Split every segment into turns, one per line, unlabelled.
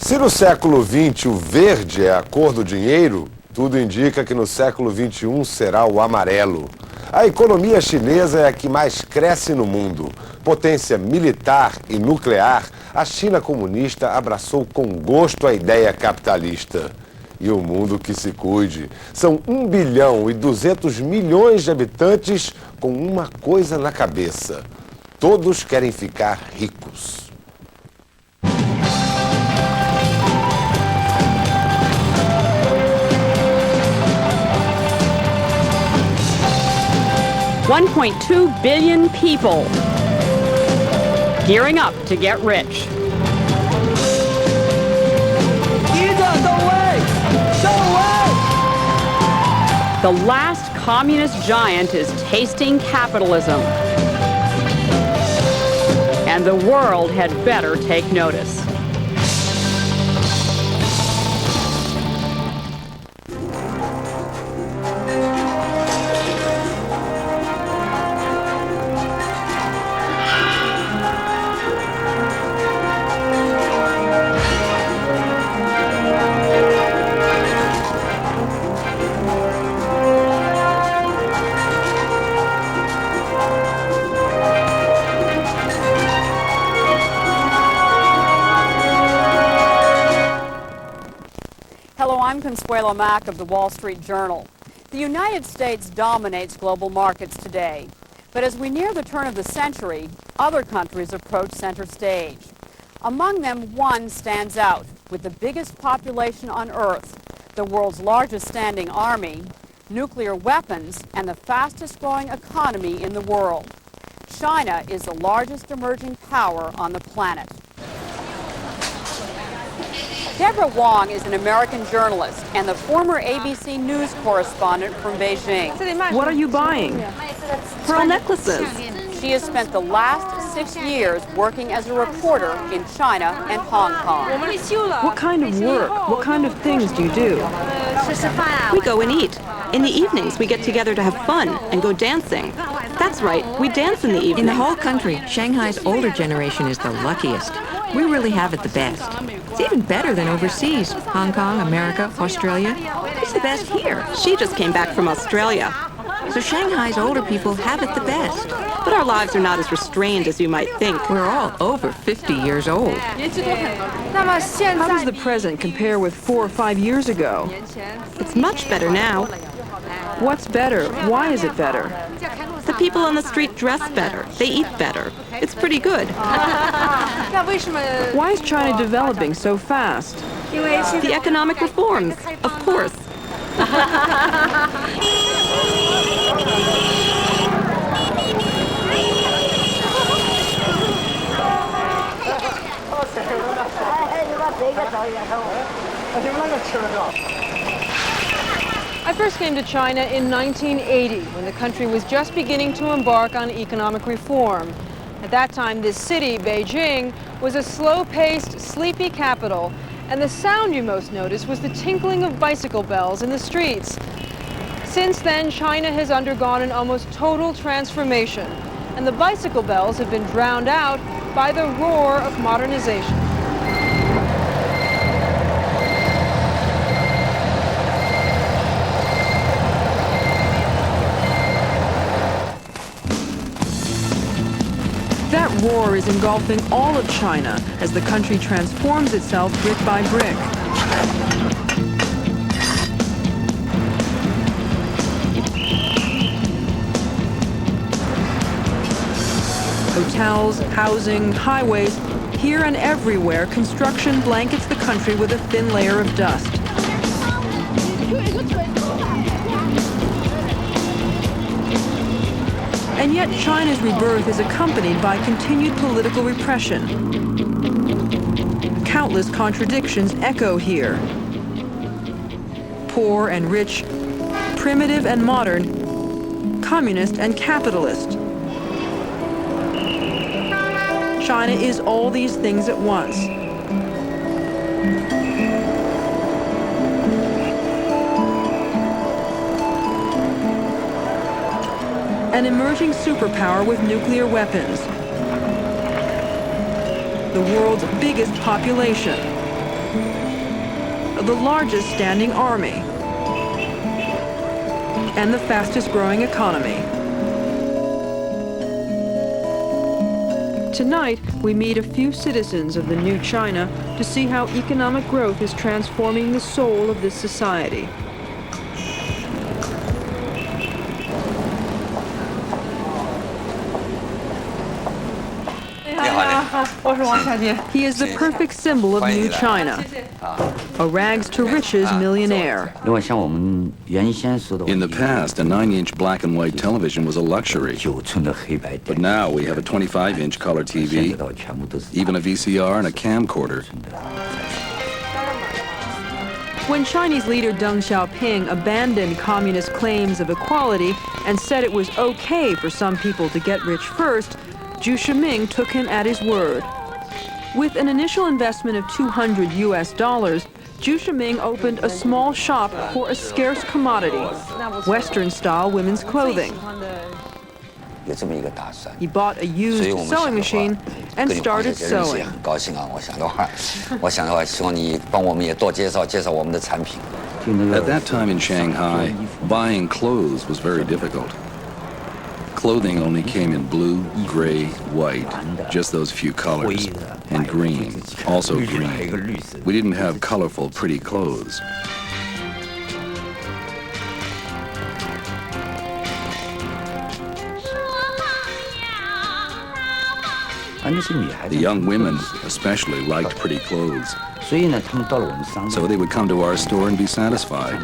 Se no século XX o verde é a cor do dinheiro, tudo indica que no século XXI será o amarelo. A economia chinesa é a que mais cresce no mundo. Potência militar e nuclear, a China comunista abraçou com gosto a ideia capitalista. E o mundo que se cuide. São 1 bilhão e 200 milhões de habitantes com uma coisa na cabeça. Todos querem ficar ricos.
$1.2 billion people gearing up to get rich. The last communist giant is tasting capitalism. And the world had better take notice.
Hello, I'm Consuelo Mack of the Wall Street Journal. The United States dominates global markets today. But as we near the turn of the century, other countries approach center stage. Among them, one stands out, with the biggest population on Earth, the world's largest standing army, nuclear weapons, and the fastest growing economy in the world. China is the largest emerging power on the planet. Deborah Wong is an American journalist and the former ABC News correspondent from Beijing.
What are you buying? Pearl necklaces.
She has spent the last 6 years working as a reporter in China and Hong Kong.
What kind of work? What kind of things do you do?
We go and eat. In the evenings, we get together to have fun and go dancing. That's right, we dance in the evening.
In the whole country, Shanghai's older generation is the luckiest. We really have it the best. It's even better than overseas. Hong Kong, America, Australia. It's the best here.
She just came back from Australia.
So Shanghai's older people have it the best.
But our lives are not as restrained as you might think.
We're all over 50 years old.
How does the present compare with 4 or 5 years ago?
It's much better now.
What's better? Why is it better?
The people on the street dress better. They eat better. It's pretty good.
Why is China developing so fast?
The economic reforms, of course.
I first came to China in 1980, when the country was just beginning to embark on economic reform. At that time, this city, Beijing, was a slow-paced, sleepy capital, and the sound you most noticed was the tinkling of bicycle bells in the streets. Since then, China has undergone an almost total transformation, and the bicycle bells have been drowned out by the roar of modernization.
That roar is engulfing all of China as the country transforms itself brick by brick. Hotels, housing, highways, here and everywhere, construction blankets the country with a thin layer of dust. And yet China's rebirth is accompanied by continued political repression. Countless contradictions echo here. Poor and rich, primitive and modern, communist and capitalist. China is all these things at once. An emerging superpower with nuclear weapons. The world's biggest population. the largest standing army, and the fastest growing economy. Tonight, we meet a few citizens of the new China to see how economic growth is transforming the soul of this society. He is the perfect symbol of new China, a rags-to-riches millionaire.
In the past, a 9-inch black and white television was a luxury. But now we have a 25-inch color TV, even a VCR and a camcorder.
When Chinese leader Deng Xiaoping abandoned communist claims of equality and said it was okay for some people to get rich first, Zhu Shiming took him at his word. With an initial investment of $200 US, Zhu Shiming opened a small shop for a scarce commodity, Western-style women's clothing. He bought a used sewing machine and started sewing.
At that time in Shanghai, buying clothes was very difficult. Clothing only came in blue, gray, white, just those few colors, and green, also green. We didn't have colorful, pretty clothes. The young women especially liked pretty clothes, so they would come to our store and be satisfied.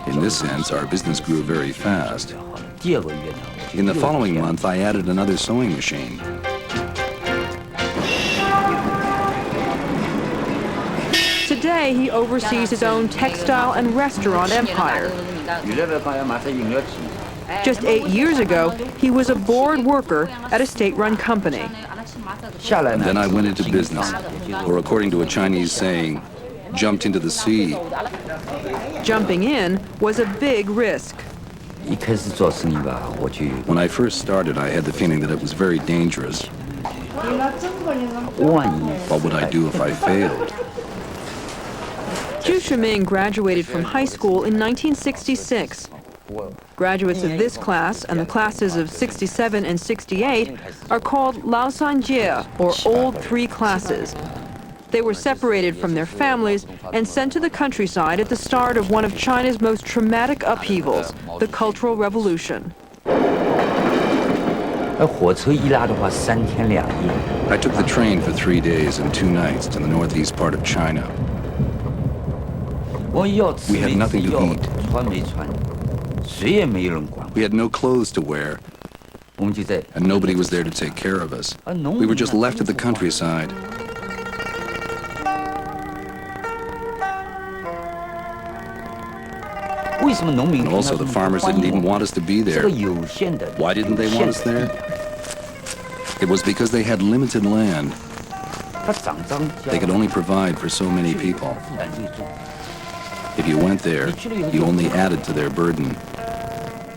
In this sense, our business grew very fast. In the following month, I added another sewing machine.
Today, he oversees his own textile and restaurant empire. Just 8 years ago, he was a board worker at a state-run company.
And then I went into business, or according to a Chinese saying, jumped into the sea.
Jumping in was a big risk.
When I first started, I had the feeling that it was very dangerous. What would I do if I failed?
Zhu Shiming graduated from high school in 1966. Graduates of this class and the classes of 67 and 68 are called Lao San Jie, or Old Three Classes. They were separated from their families and sent to the countryside at the start of one of China's most traumatic upheavals, the Cultural Revolution.
I took the train for 3 days and 2 nights to the northeast part of China. We had nothing to eat. We had no clothes to wear, and nobody was there to take care of us. We were just left at the countryside. And also, the farmers didn't even want us to be there. Why didn't they want us there? It was because they had limited land. They could only provide for so many people. If you went there, you only added to their burden.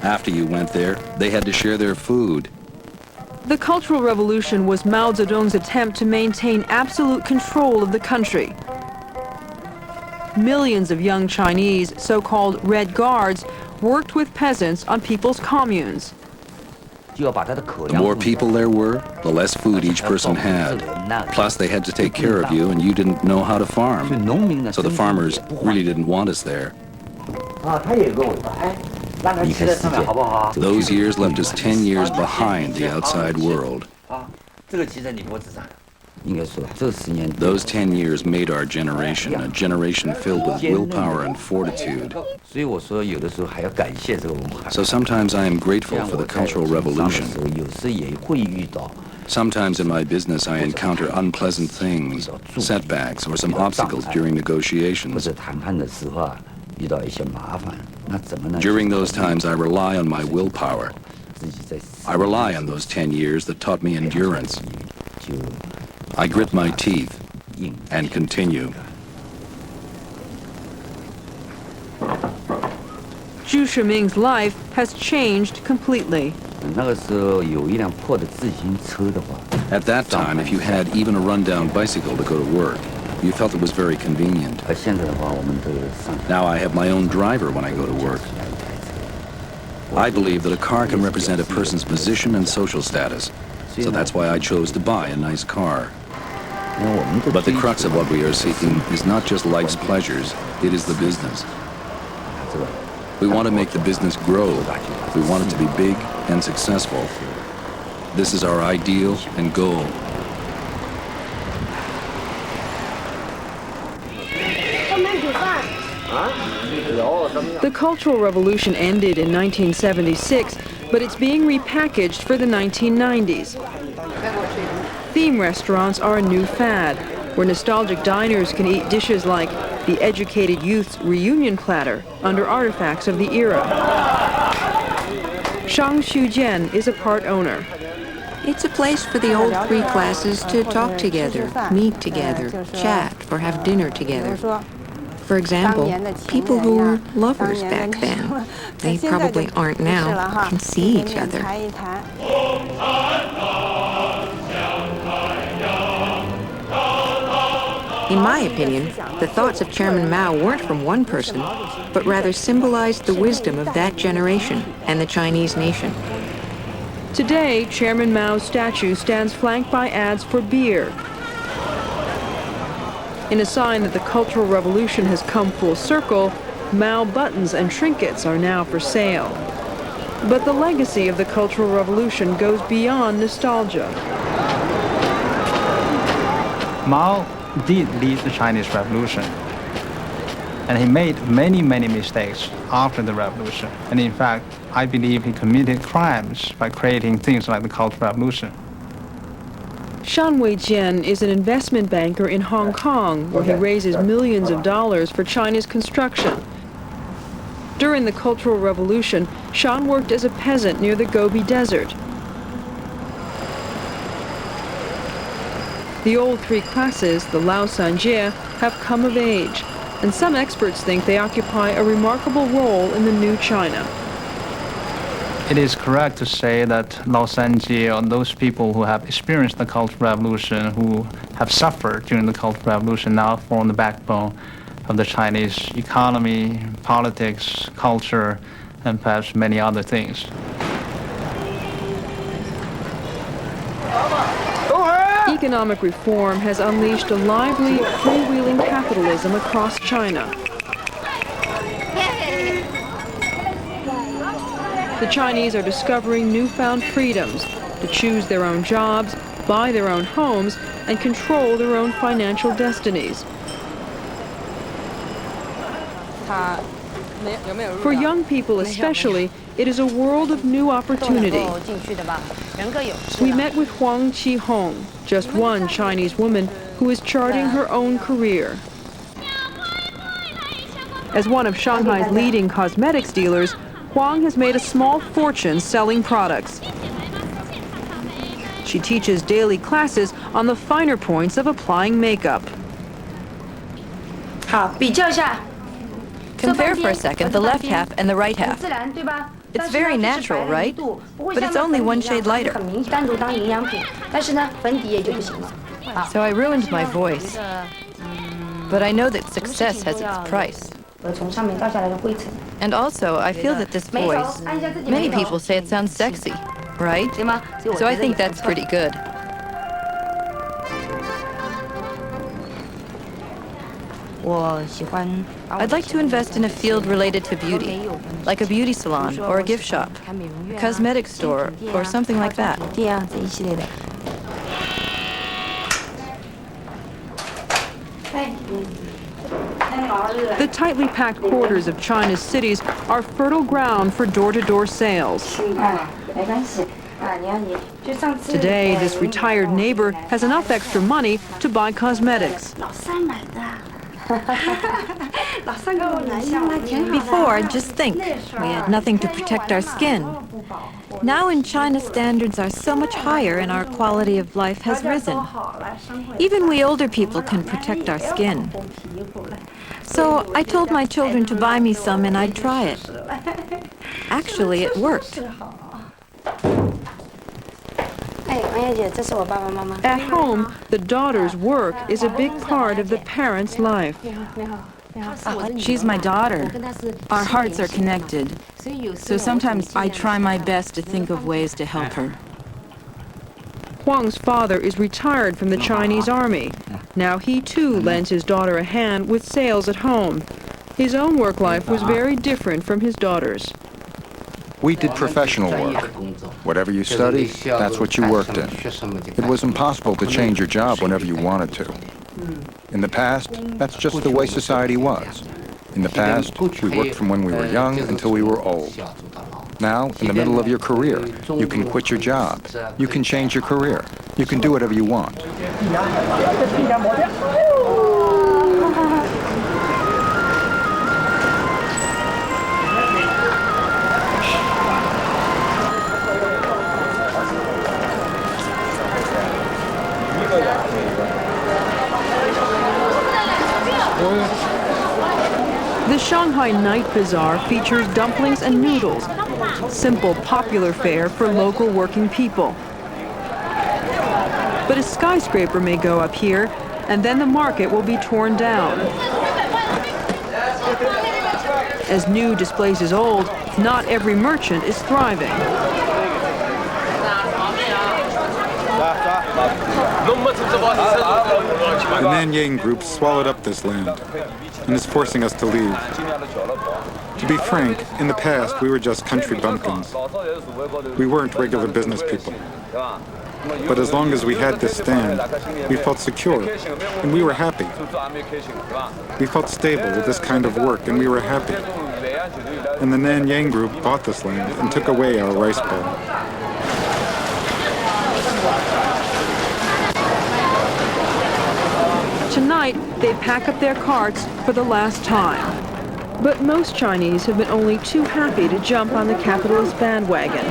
After you went there, they had to share their food.
The Cultural Revolution was Mao Zedong's attempt to maintain absolute control of the country. Millions of young Chinese, so-called Red Guards, worked with peasants on people's communes.
The more people there were, the less food each person had. Plus, they had to take care of you, and you didn't know how to farm. So the farmers really didn't want us there. Those years left us 10 years behind the outside world. Those 10 years made our generation a generation filled with willpower and fortitude. So sometimes I am grateful for the Cultural Revolution. Sometimes in my business I encounter unpleasant things, setbacks, or some obstacles during negotiations. During those times I rely on my willpower. I rely on those 10 years that taught me endurance. I grit my teeth and continue.
Zhu Shiming's life has changed completely.
At that time, if you had even a rundown bicycle to go to work, you felt it was very convenient. Now I have my own driver when I go to work. I believe that a car can represent a person's position and social status, so that's why I chose to buy a nice car. But the crux of what we are seeking is not just life's pleasures, it is the business. We want to make the business grow. We want it to be big and successful. This is our ideal and goal.
The Cultural Revolution ended in 1976, but it's being repackaged for the 1990s. Theme restaurants are a new fad, where nostalgic diners can eat dishes like the educated youth's reunion platter under artifacts of the era. Shang Xujian is a part owner.
It's a place for the old three classes to talk together, meet together, chat, or have dinner together. For example, people who were lovers back then, they probably aren't now, can see each other. In my opinion, the thoughts of Chairman Mao weren't from one person, but rather symbolized the wisdom of that generation and the Chinese nation.
Today, Chairman Mao's statue stands flanked by ads for beer. In a sign that the Cultural Revolution has come full circle, Mao buttons and trinkets are now for sale. But the legacy of the Cultural Revolution goes beyond nostalgia.
Mao did lead the Chinese Revolution, and he made many mistakes after the revolution. And in fact, I believe he committed crimes by creating things like the Cultural Revolution.
Shan Weijian is an investment banker in Hong Kong, where he raises millions of dollars for China's construction. During the Cultural Revolution, Shan worked as a peasant near the Gobi Desert. The old three classes, the Lao Sanjie, have come of age, and some experts think they occupy a remarkable role in the new China.
It is correct to say that Lao Sanjie, or those people who have experienced the Cultural Revolution, who have suffered during the Cultural Revolution, now form the backbone of the Chinese economy, politics, culture, and perhaps many other things.
Economic reform has unleashed a lively, freewheeling capitalism across China. The Chinese are discovering newfound freedoms to choose their own jobs, buy their own homes, and control their own financial destinies. For young people especially, it is a world of new opportunity. We met with Huang Qihong, just one Chinese woman who is charting her own career. As one of Shanghai's leading cosmetics dealers, Huang has made a small fortune selling products. She teaches daily classes on the finer points of applying makeup.
Compare for a second the left half and the right half. It's very natural, right? But it's only one shade lighter. So I ruined my voice. But I know that success has its price. And also, I feel that this voice, many people say it sounds sexy, right? So I think that's pretty good. I'd like to invest in a field related to beauty, like a beauty salon or a gift shop, a cosmetic store, or something like that.
The tightly packed quarters of China's cities are fertile ground for door-to-door sales. Today, this retired neighbor has enough extra money to buy cosmetics.
Before, just think, we had nothing to protect our skin. Now in China, standards are so much higher and our quality of life has risen. Even we older people can protect our skin. So I told my children to buy me some and I'd try it. Actually, it worked.
At home, the daughter's work is a big part of the parents' life.
She's my daughter. Our hearts are connected. So sometimes I try my best to think of ways to help her.
Huang's father is retired from the Chinese army. Now he too lends his daughter a hand with sales at home. His own work life was very different from his daughter's.
We did professional work. Whatever you studied, that's what you worked in. It was impossible to change your job whenever you wanted to. In the past, that's just the way society was. In the past, we worked from when we were young until we were old. Now, in the middle of your career, you can quit your job. You can change your career. You can do whatever you want.
The Shanghai Night Bazaar features dumplings and noodles, simple, popular fare for local working people. But a skyscraper may go up here, and then the market will be torn down. As new displaces old, not every merchant is thriving.
The Nanyang group swallowed up this land and is forcing us to leave. To be frank, in the past we were just country bumpkins. We weren't regular business people. But as long as we had this stand, we felt secure, and we were happy. We felt stable with this kind of work, and we were happy. And the Nanyang group bought this land and took away our rice bowl.
Tonight, they pack up their carts for the last time. But most Chinese have been only too happy to jump on the capitalist bandwagon.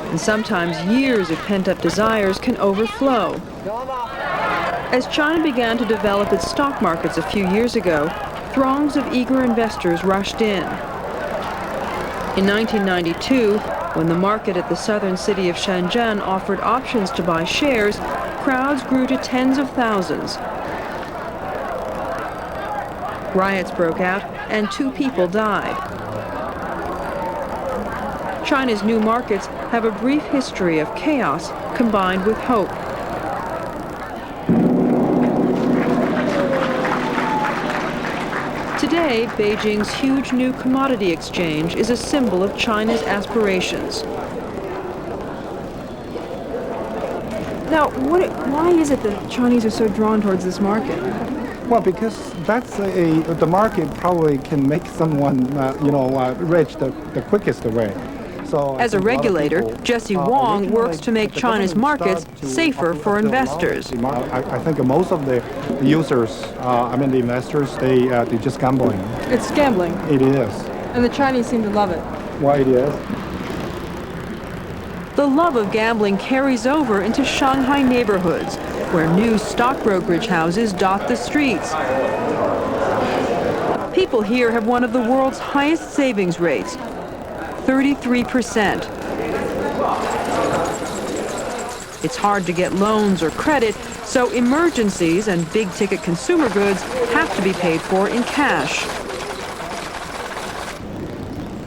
And sometimes years of pent-up desires can overflow. As China began to develop its stock markets a few years ago, throngs of eager investors rushed in. In 1992, when the market at the southern city of Shenzhen offered options to buy shares, crowds grew to tens of thousands. Riots broke out, and 2 people died. China's new markets have a brief history of chaos combined with hope. Today, Beijing's huge new commodity exchange is a symbol of China's aspirations. Now, why is it that Chinese are so drawn towards this market?
Well, because that's the market probably can make someone, rich the quickest way. So
as a regulator, Jesse Wong works to make China's markets safer for investors.
I think most of the users, the investors, they're just gambling.
It's gambling.
It is.
And the Chinese seem to love it.
Why it is?
The love of gambling carries over into Shanghai neighborhoods, where new stock brokerage houses dot the streets. People here have one of the world's highest savings rates, 33%. It's hard to get loans or credit, so emergencies and big-ticket consumer goods have to be paid for in cash.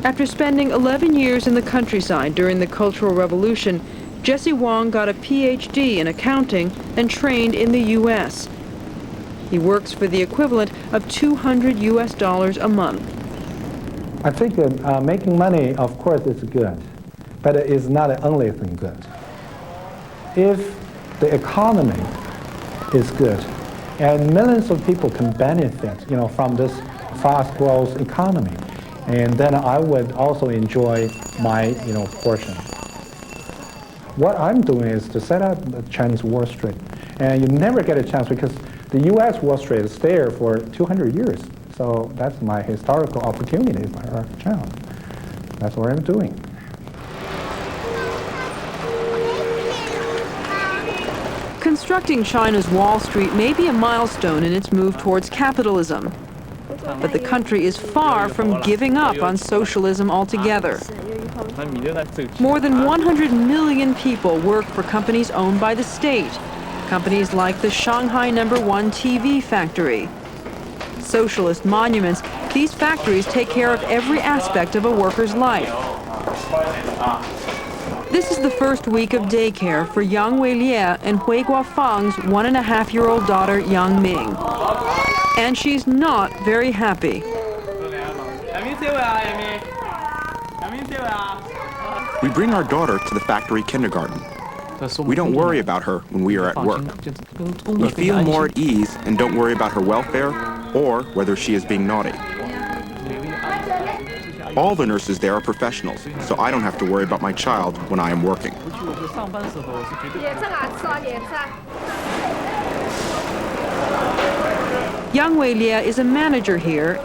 After spending 11 years in the countryside during the Cultural Revolution, Jesse Wong got a PhD in accounting and trained in the U.S. He works for the equivalent of $200 a month.
I think that making money, of course, is good, but it is not the only thing good. If the economy is good, and millions of people can benefit, from this fast growth economy, and then I would also enjoy my, portion. What I'm doing is to set up the Chinese Wall Street, and you never get a chance because the U.S. Wall Street is there for 200 years. So that's my historical opportunity, my channel. That's what I'm doing.
Constructing China's Wall Street may be a milestone in its move towards capitalism. but the country is far from giving up on socialism altogether. More than 100 million people work for companies owned by the state, companies like the Shanghai #1 TV factory. Socialist monuments, these factories take care of every aspect of a worker's life. This is the first week of daycare for Yang Weilie and Hui Guofang's 1.5-year-old daughter, Yang Ming. And she's not very happy.
We bring our daughter to the factory kindergarten. We don't worry about her when we are at work. We feel more at ease and don't worry about her welfare or whether she is being naughty. All the nurses there are professionals, so I don't have to worry about my child when I am working.
Yang Weilie is a manager here,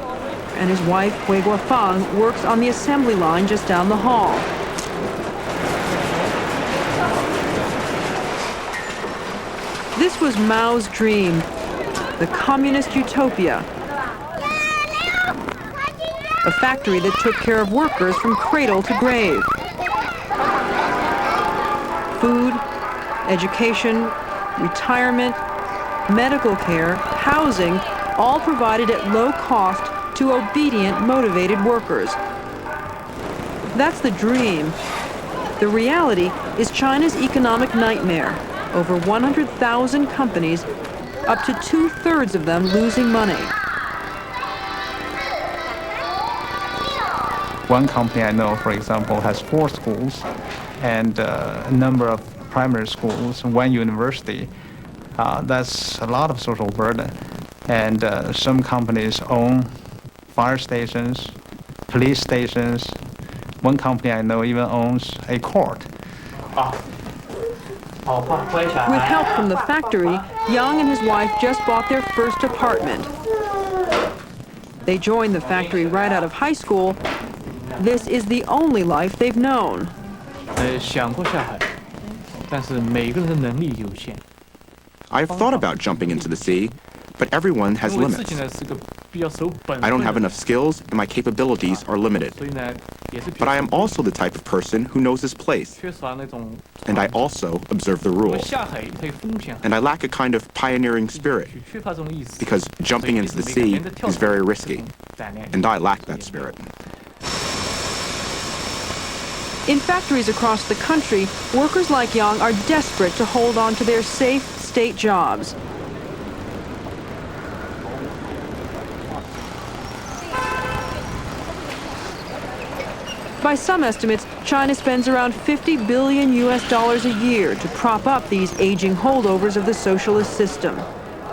and his wife, Hui Guofang, works on the assembly line just down the hall. This was Mao's dream, the communist utopia. A factory that took care of workers from cradle to grave. Food, education, retirement, medical care, housing, all provided at low cost to obedient, motivated workers. That's the dream. The reality is China's economic nightmare. Over 100,000 companies, up to 2/3 of them losing money.
One company I know, for example, has 4 schools and a number of primary schools, 1 university. That's a lot of social burden. And some companies own fire stations, police stations. One company I know even owns a court.
With help from the factory, Yang and his wife just bought their first apartment. They joined the factory right out of high school. This is the only life they've known.
I have thought about jumping into the sea, but everyone has limits. I don't have enough skills and my capabilities are limited. But I am also the type of person who knows his place. And I also observe the rules. And I lack a kind of pioneering spirit, because jumping into the sea is very risky. And I lack that spirit.
In factories across the country, workers like Yang are desperate to hold on to their safe state jobs. By some estimates, China spends around $50 billion a year to prop up these aging holdovers of the socialist system.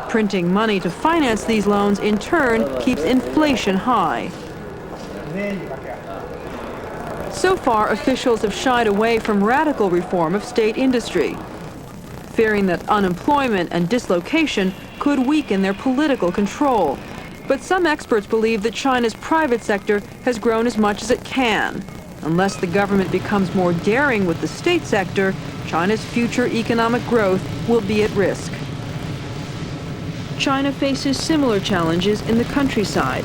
Printing money to finance these loans, in turn, keeps inflation high. So far, officials have shied away from radical reform of state industry, fearing that unemployment and dislocation could weaken their political control. But some experts believe that China's private sector has grown as much as it can. Unless the government becomes more daring with the state sector, China's future economic growth will be at risk. China faces similar challenges in the countryside.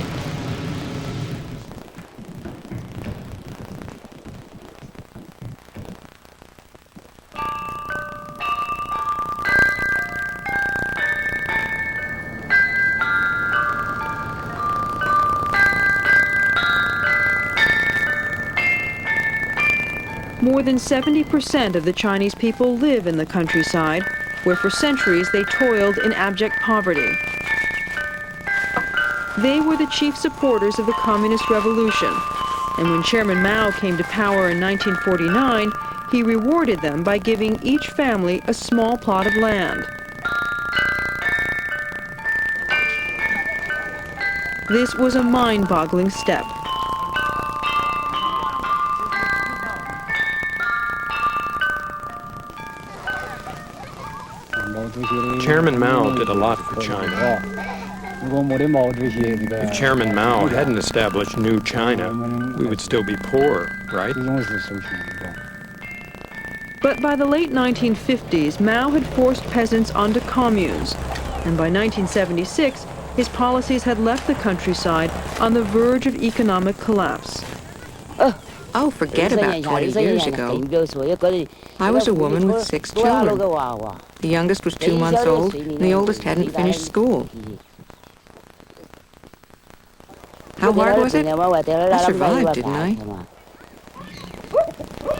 More than 70% of the Chinese people live in the countryside, where for centuries they toiled in abject poverty. They were the chief supporters of the Communist Revolution, and when Chairman Mao came to power in 1949, he rewarded them by giving each family a small plot of land. This was a mind-boggling step.
Chairman Mao did a lot for China. If Chairman Mao hadn't established New China, we would still be poor, right?
But by the late 1950s, Mao had forced peasants onto communes, and by 1976, his policies had left the countryside on the verge of economic collapse.
Oh, forget about 20 years ago. I was a woman with 6 children. The youngest was 2 months old, and the oldest hadn't finished school. How hard was it? I survived, didn't I?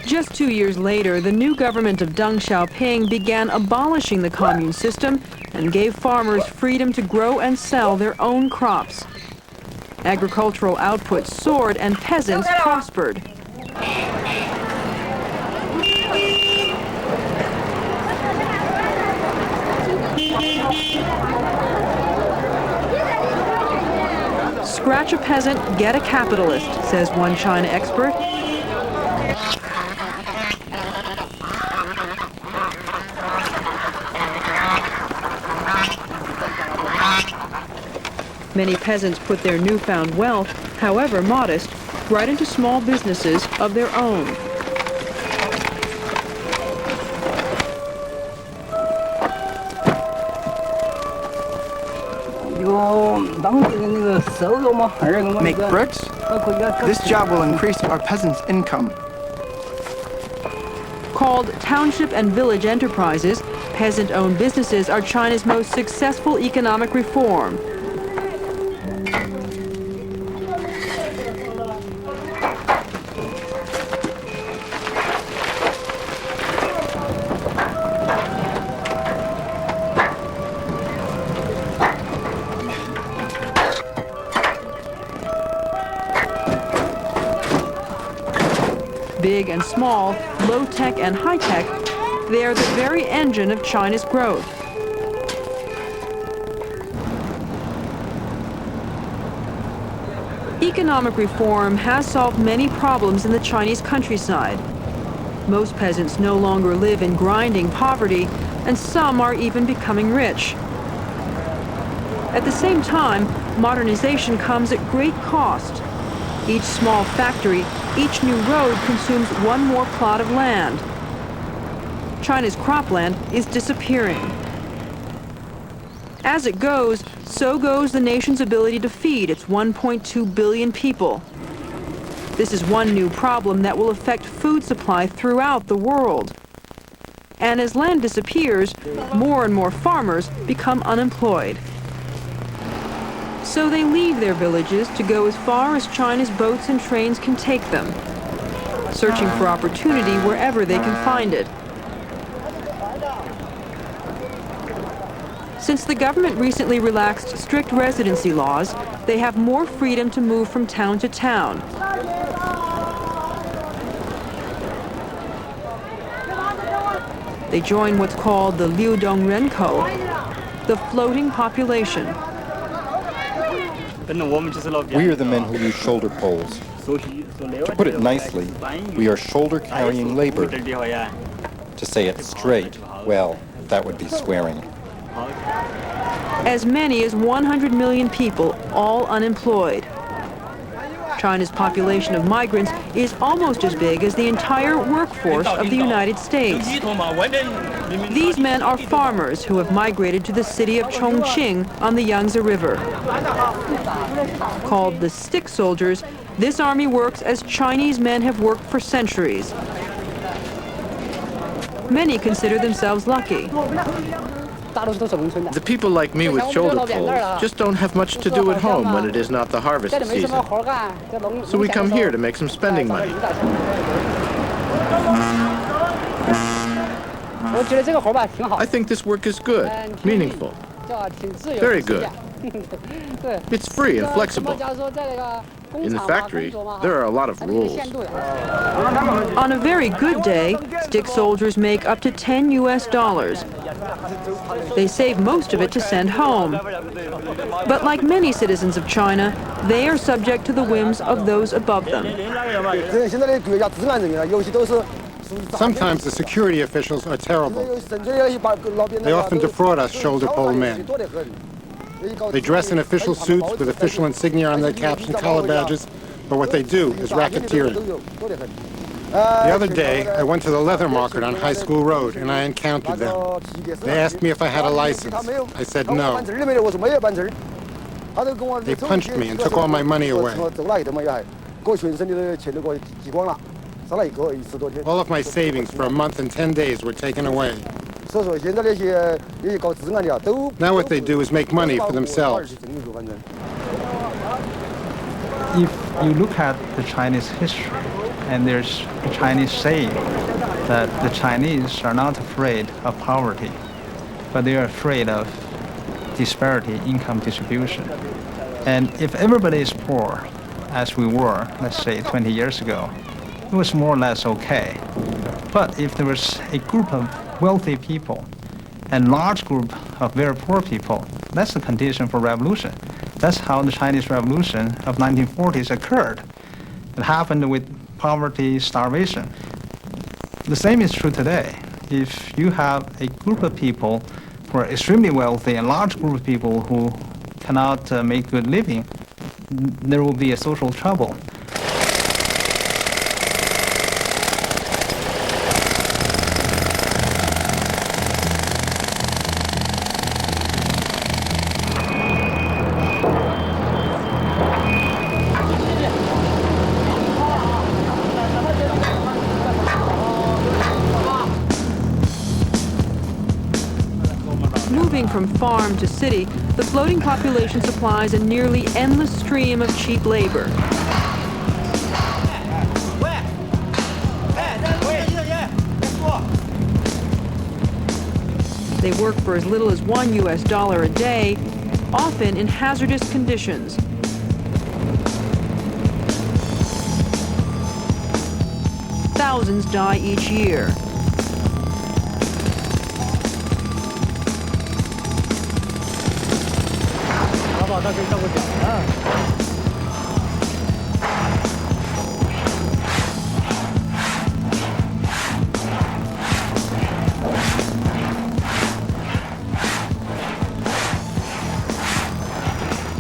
Just 2 years later, the new government of Deng Xiaoping began abolishing the commune system and gave farmers freedom to grow and sell their own crops. Agricultural output soared and peasants prospered. Scratch a peasant, get a capitalist, says one China expert. Many peasants put their newfound wealth, however modest, right into small businesses of their own.
Make bricks? This job will increase our peasants' income.
Called township and village enterprises, peasant-owned businesses are China's most successful economic reform. Big and small, low-tech and high-tech, they are the very engine of China's growth. Economic reform has solved many problems in the Chinese countryside. Most peasants no longer live in grinding poverty, and some are even becoming rich. At the same time, modernization comes at great cost. Each small factory, each new road consumes one more plot of land. China's cropland is disappearing. As it goes, so goes the nation's ability to feed its 1.2 billion people. This is one new problem that will affect food supply throughout the world. And as land disappears, more and more farmers become unemployed. So they leave their villages to go as far as China's boats and trains can take them, searching for opportunity wherever they can find it. Since the government recently relaxed strict residency laws, they have more freedom to move from town to town. They join what's called the Liudong Renkou, the floating population.
We are the men who use shoulder poles. To put it nicely, we are shoulder-carrying labor. To say it straight, well, that would be swearing.
As many as 100 million people, all unemployed. China's population of migrants is almost as big as the entire workforce of the United States. These men are farmers who have migrated to the city of Chongqing on the Yangtze River. Called the stick soldiers, this army works as Chinese men have worked for centuries. Many consider themselves lucky.
The people like me with shoulder poles just don't have much to do at home when it is not the harvest season. So we come here to make some spending money. I think this work is good, meaningful, very good. It's free and flexible. In the factory, there are a lot of rules.
On a very good day, stick soldiers make up to $10 US. They save most of it to send home. But like many citizens of China, they are subject to the whims of those above them.
Sometimes the security officials are terrible. They often defraud us shoulder pole men. They dress in official suits with official insignia on their caps and collar badges, but what they do is racketeering. The other day, I went to the leather market on High School Road, and I encountered them. They asked me if I had a license. I said no. They punched me and took all my money away. All of my savings for a month and 10 days were taken away. Now what they do is make money for themselves.
If you look at the Chinese history, and there's a Chinese saying that the Chinese are not afraid of poverty, but they are afraid of disparity income distribution. And if everybody is poor, as we were, let's say 20 years ago, it was more or less okay. But if there was a group of wealthy people and large group of very poor people, that's the condition for revolution. That's how the Chinese Revolution of 1940s occurred. It happened with poverty, starvation. The same is true today. If you have a group of people who are extremely wealthy and a large group of people who cannot make good living, there will be a social trouble.
Moving from farm to city, the floating population supplies a nearly endless stream of cheap labor. They work for as little as $1 US a day, often in hazardous conditions. Thousands die each year.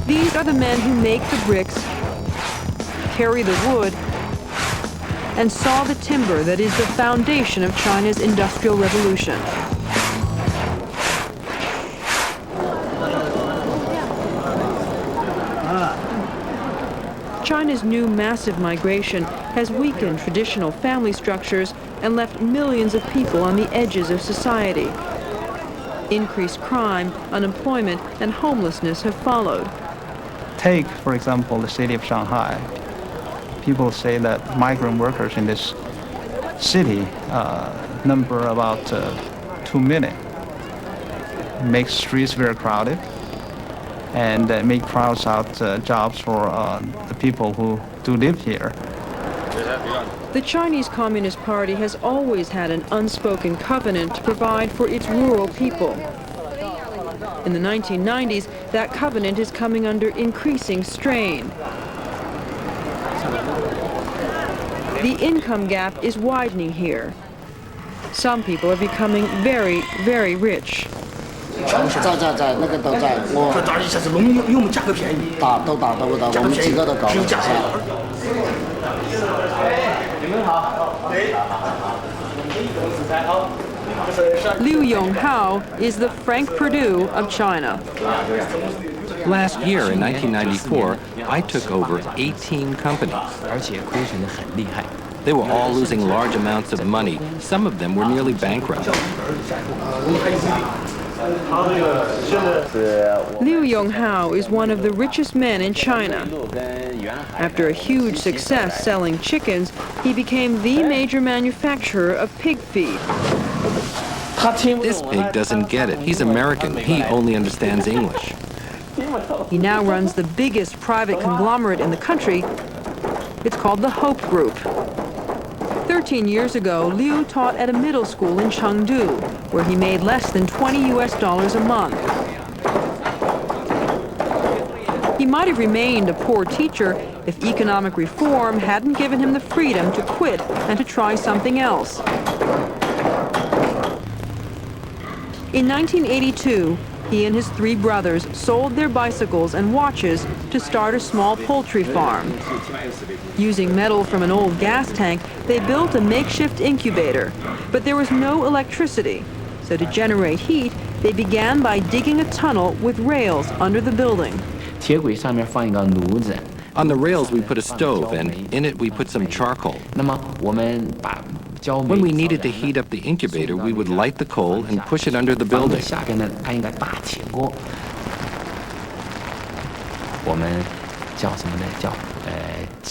These are the men who make the bricks, carry the wood, and saw the timber that is the foundation of China's Industrial Revolution. China's new massive migration has weakened traditional family structures and left millions of people on the edges of society. Increased crime, unemployment, and homelessness have followed.
Take, for example, the city of Shanghai. People say that migrant workers in this city number about 2 million. Makes streets very crowded and make crowds out jobs for the people who do live here.
The Chinese Communist Party has always had an unspoken covenant to provide for its rural people. In the 1990s, that covenant is coming under increasing strain. The income gap is widening here. Some people are becoming very, very rich. Liu Yonghao is the Frank Perdue of China.
Last year, in 1994, I took over 18 companies. They were all losing large amounts of money. Some of them were nearly bankrupt.
Liu Yonghao is one of the richest men in China. After a huge success selling chickens, he became the major manufacturer of pig feed.
This pig doesn't get it. He's American. He only understands English.
He now runs the biggest private conglomerate in the country. It's called the Hope Group. 13 years ago, Liu taught at a middle school in Chengdu, where he made less than $20 US a month. He might have remained a poor teacher if economic reform hadn't given him the freedom to quit and to try something else. In 1982, he and his 3 brothers sold their bicycles and watches to start a small poultry farm. Using metal from an old gas tank, they built a makeshift incubator, but there was no electricity. So to generate heat, they began by digging a tunnel with rails under the building.
On the rails, we put a stove, and in it, we put some charcoal. When we needed to heat up the incubator, we would light the coal and push it under the building.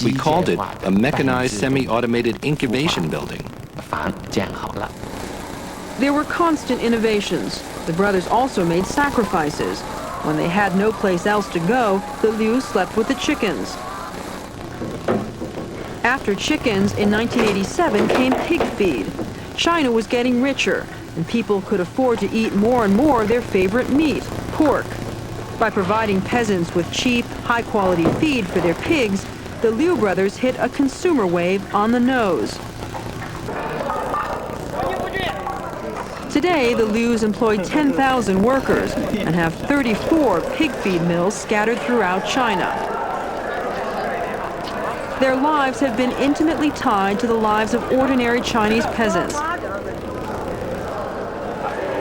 We called it a mechanized semi-automated incubation building.
There were constant innovations. The brothers also made sacrifices. When they had no place else to go, the Liu slept with the chickens. After chickens, in 1987 came pig feed. China was getting richer, and people could afford to eat more and more of their favorite meat, pork. By providing peasants with cheap, high-quality feed for their pigs, the Liu brothers hit a consumer wave on the nose. Today, the Lius employ 10,000 workers and have 34 pig feed mills scattered throughout China. Their lives have been intimately tied to the lives of ordinary Chinese peasants.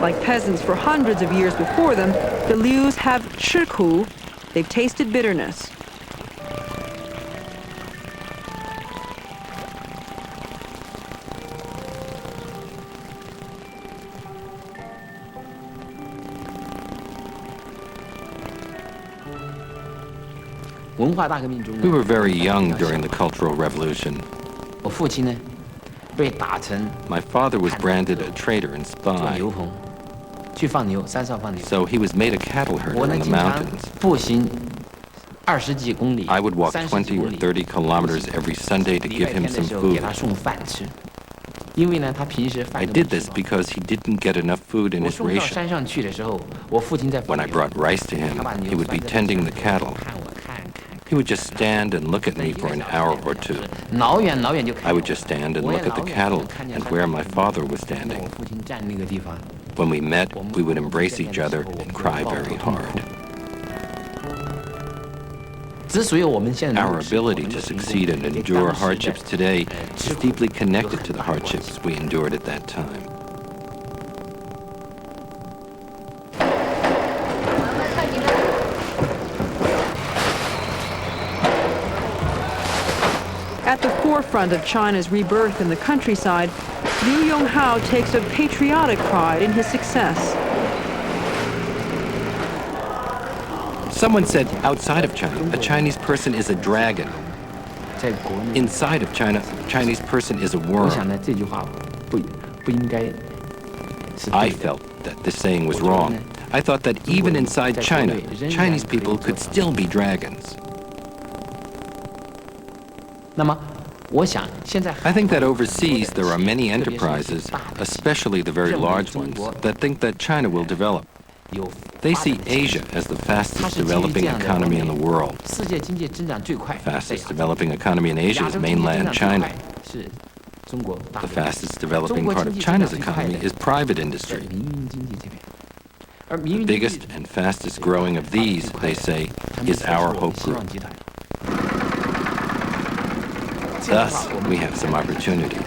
Like peasants for hundreds of years before them, the Lius have 吃苦, they've tasted bitterness.
We were very young during the Cultural Revolution. My father was branded a traitor and spy, so he was made a cattle herder in the mountains. I would walk 20 or 30 kilometers every Sunday to give him some food. I did this because he didn't get enough food in his ration. When I brought rice to him, he would be tending the cattle. He would just stand and look at me for an hour or two. I would just stand and look at the cattle and where my father was standing. When we met, we would embrace each other and cry very hard. Our ability to succeed and endure hardships today is deeply connected to the hardships we endured at that time.
At the forefront of China's rebirth in the countryside, Liu Yonghao takes a patriotic pride in his success.
Someone said outside of China, a Chinese person is a dragon. Inside of China, a Chinese person is a worm. I felt that this saying was wrong. I thought that even inside China, Chinese people could still be dragons. I think that overseas there are many enterprises, especially the very large ones, that think that China will develop. They see Asia as the fastest developing economy in the world. The fastest developing economy in Asia is mainland China. The fastest developing part of China's economy is private industry. The biggest and fastest growing of these, they say, is our Hope Group. Thus, we have some opportunities.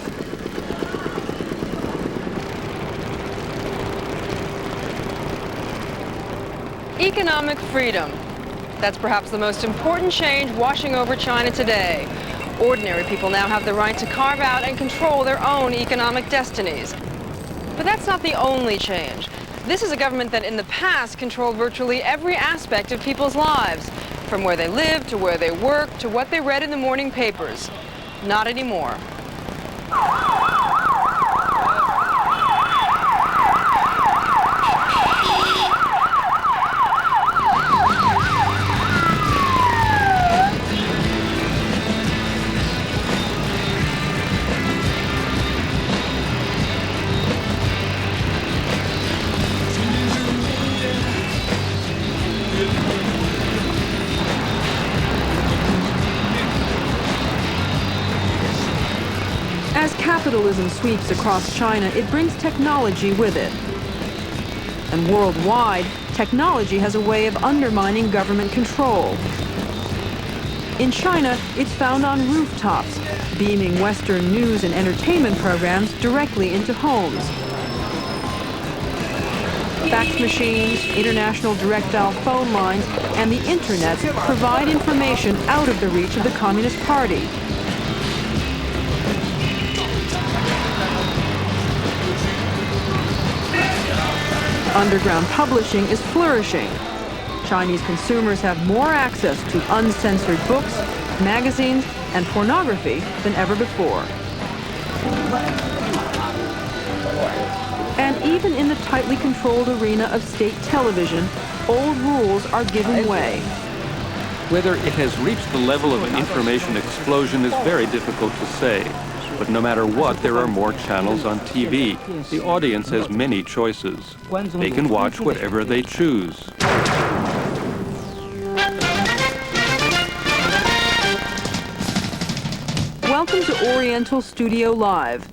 Economic freedom. That's perhaps the most important change washing over China today. Ordinary people now have the right to carve out and control their own economic destinies. But that's not the only change. This is a government that in the past controlled virtually every aspect of people's lives, from where they live to where they work to what they read in the morning papers. Not anymore.
As capitalism sweeps across China, it brings technology with it. And worldwide, technology has a way of undermining government control. In China, it's found on rooftops, beaming Western news and entertainment programs directly into homes. Fax machines, international direct dial phone lines, and the internet provide information out of the reach of the Communist Party. Underground publishing is flourishing. Chinese consumers have more access to uncensored books, magazines, and pornography than ever before. And even in the tightly controlled arena of state television, old rules are giving way.
Whether it has reached the level of an information explosion is very difficult to say. But no matter what, there are more channels on TV. The audience has many choices. They can watch whatever they choose.
Welcome to Oriental Studio Live,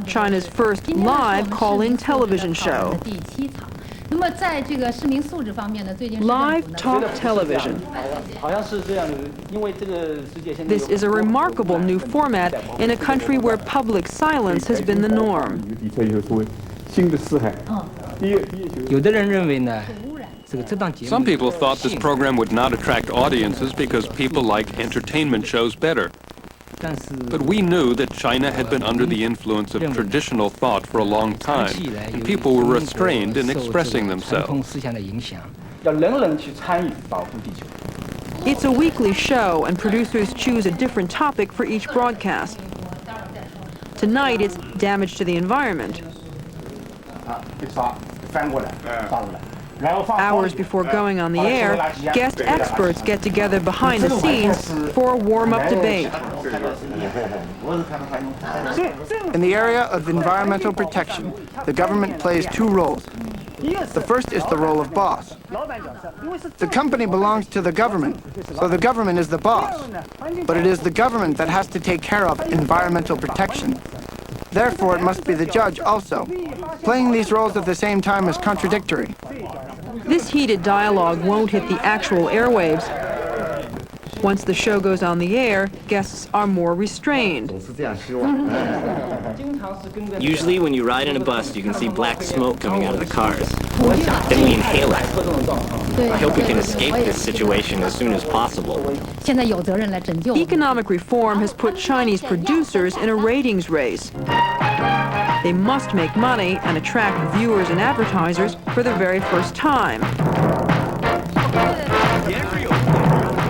China's first live call-in television show. Live talk television. This is a remarkable new format in a country where public silence has been the norm.
Some people thought this program would not attract audiences because people like entertainment shows better. But we knew that China had been under the influence of traditional thought for a long time, and people were restrained in expressing themselves.
It's a weekly show, and producers choose a different topic for each broadcast. Tonight, it's damage to the environment. Hours before going on the air, guest experts get together behind the scenes for a warm-up debate.
In the area of environmental protection, the government plays two roles. The first is the role of boss. The company belongs to the government, so the government is the boss. But it is the government that has to take care of environmental protection. Therefore, it must be the judge also. Playing these roles at the same time is contradictory.
This heated dialogue won't hit the actual airwaves. Once the show goes on the air, guests are more restrained.
Usually when you ride in a bus, you can see black smoke coming out of the cars. Then we inhale it. I hope we can escape this situation as soon as possible.
Economic reform has put Chinese producers in a ratings race. They must make money and attract viewers and advertisers for the very first time.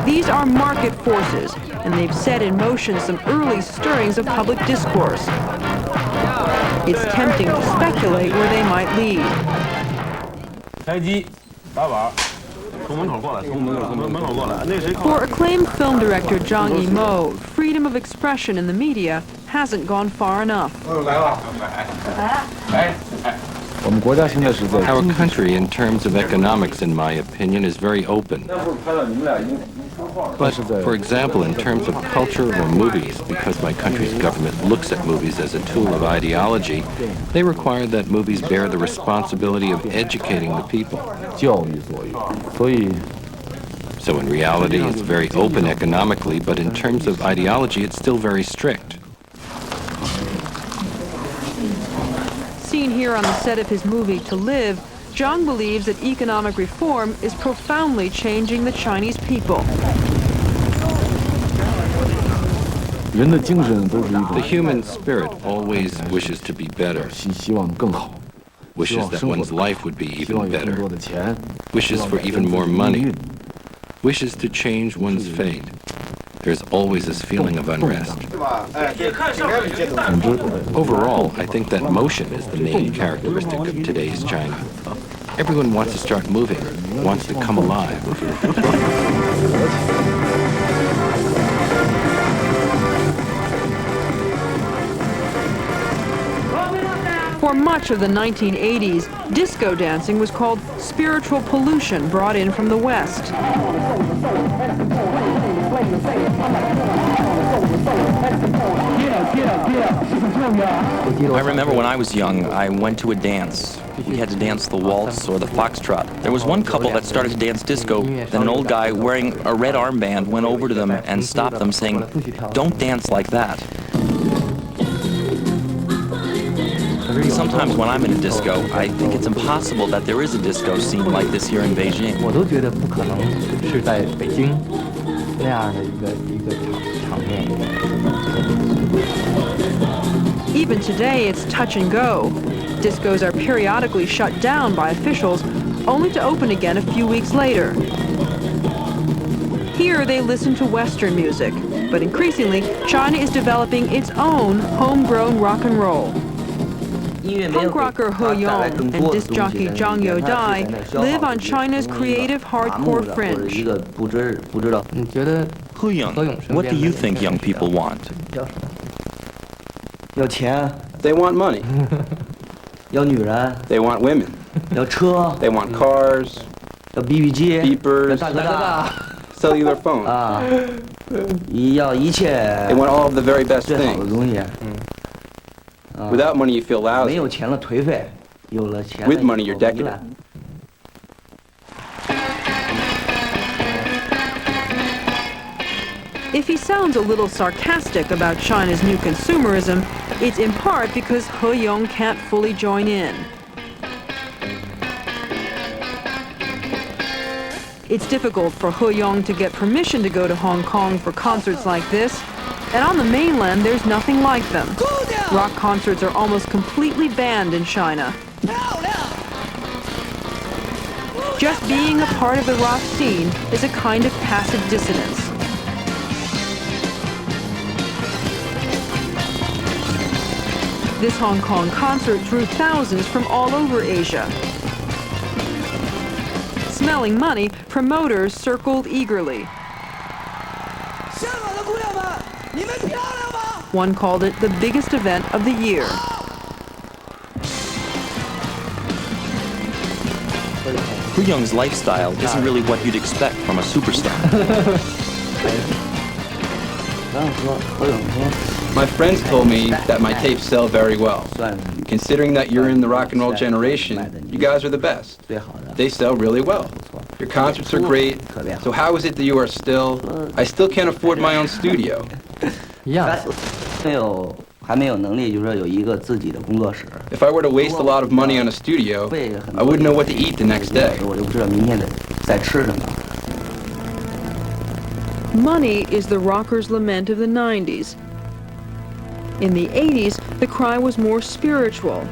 These are market forces, and they've set in motion some early stirrings of public discourse. It's tempting to speculate where they might lead. For acclaimed film director Zhang Yimou, freedom of expression in the media hasn't gone far enough.
Our country, in terms of economics, in my opinion, is very open. But, for example, in terms of culture or movies, because my country's government looks at movies as a tool of ideology, they require that movies bear the responsibility of educating the people. So in reality, it's very open economically, but in terms of ideology, it's still very strict.
Seen here on the set of his movie To Live, Zhang believes that economic reform is profoundly changing the Chinese people.
The human spirit always wishes to be better, wishes that one's life would be even better, wishes for even more money, wishes to change one's fate. There's always this feeling of unrest. Overall, I think that motion is the main characteristic of today's China. Everyone wants to start moving, wants to come alive.
For much of the 1980s, disco dancing was called spiritual pollution brought in from the West.
I remember when I was young, I went to a dance. We had to dance the waltz or the foxtrot. There was one couple that started to dance disco, then an old guy wearing a red armband went over to them and stopped them saying, "Don't dance like that." Sometimes when I'm in a disco, I think it's impossible that there is a disco scene like this here in Beijing.
我都觉得不可能是在北京那样的一个场面。
Even today, it's touch and go. Discos are periodically shut down by officials, only to open again a few weeks later. Here, they listen to Western music, but increasingly, China is developing its own homegrown rock and roll. Punk rocker He Yong and disc jockey Zhang Youdai live on China's creative hardcore fringe.
Hu Young, what do you think young people want?
They want money. They want women. They want cars, beepers, cellular phones. They want all of the very best things. Without money, you feel lousy. With money, you're decadent.
If he sounds a little sarcastic about China's new consumerism, it's in part because He Yong can't fully join in. It's difficult for He Yong to get permission to go to Hong Kong for concerts like this, and on the mainland there's nothing like them. Rock concerts are almost completely banned in China. Just being a part of the rock scene is a kind of passive dissidence. This Hong Kong concert drew thousands from all over Asia. Smelling money, promoters circled eagerly. One called it the biggest event of the year.
Hu Young's lifestyle isn't really what you'd expect from a superstar.
My friends told me that my tapes sell very well. Considering that you're in the rock and roll generation, you guys are the best. They sell really well. Your concerts are great. So how is it that you are still... I still can't afford my own studio. If I were to waste a lot of money on a studio, I wouldn't know what to eat the next day.
Money is the rockers' lament of the 90s. In the 80s, the cry was more spiritual.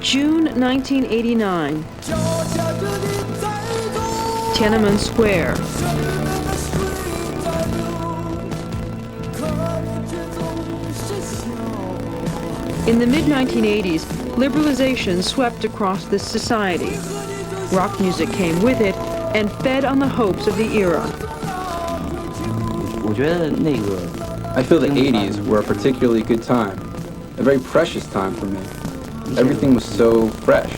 June 1989. Tiananmen Square. In the mid-1980s, liberalization swept across this society. Rock music came with it and fed on the hopes of the era.
I feel the 80s were a particularly good time, a very precious time for me. Everything was so fresh.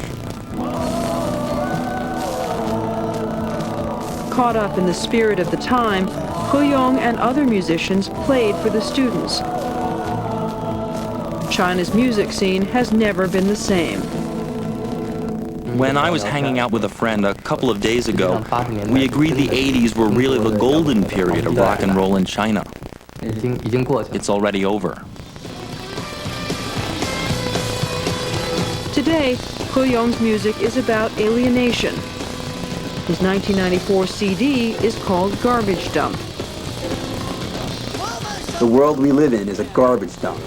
Caught up in the spirit of the time, He Yong and other musicians played for the students. China's music scene has never been the same.
When I was hanging out with a friend a couple of days ago, we agreed the 80s were really the golden period of rock and roll in China. It's already over.
Today, He Yong's music is about alienation. His 1994 CD is called Garbage Dump.
The world we live in is a garbage dump.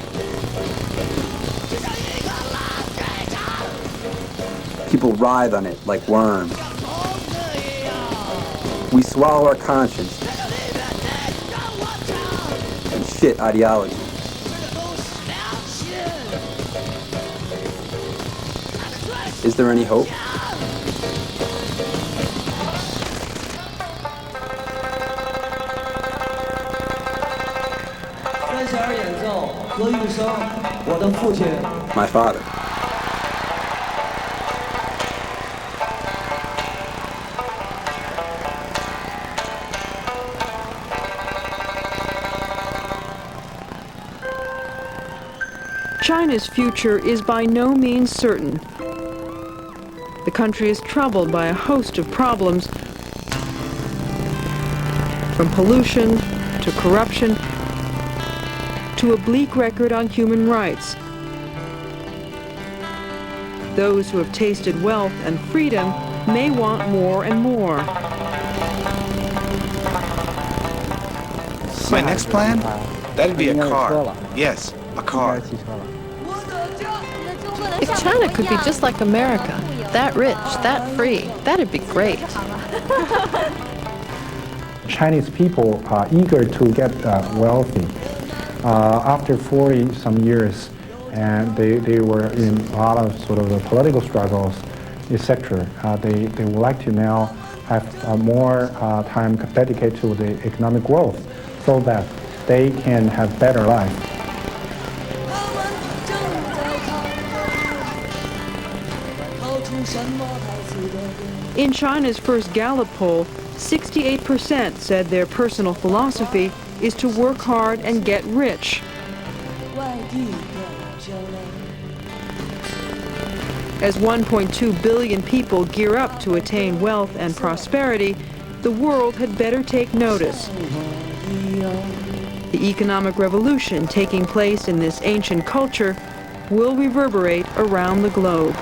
People writhe on it like worms. We swallow our conscience and shit ideology. Is there any hope? My father.
China's future is by no means certain. The country is troubled by a host of problems, from pollution to corruption to a bleak record on human rights. those who have tasted wealth and freedom may want more and more.
My next plan? That'd be a car. Yes, a car.
If China could be just like America, that rich, that free, that'd be great.
Chinese people are eager to get wealthy. After 40 some years, and they were in a lot of sort of the political struggles, etc. They would like to now have more time dedicated to the economic growth so that they can have better life.
In China's first Gallup poll, 68% said their personal philosophy is to work hard and get rich. As 1.2 billion people gear up to attain wealth and prosperity, the world had better take notice. The economic revolution taking place in this ancient culture will reverberate around the globe.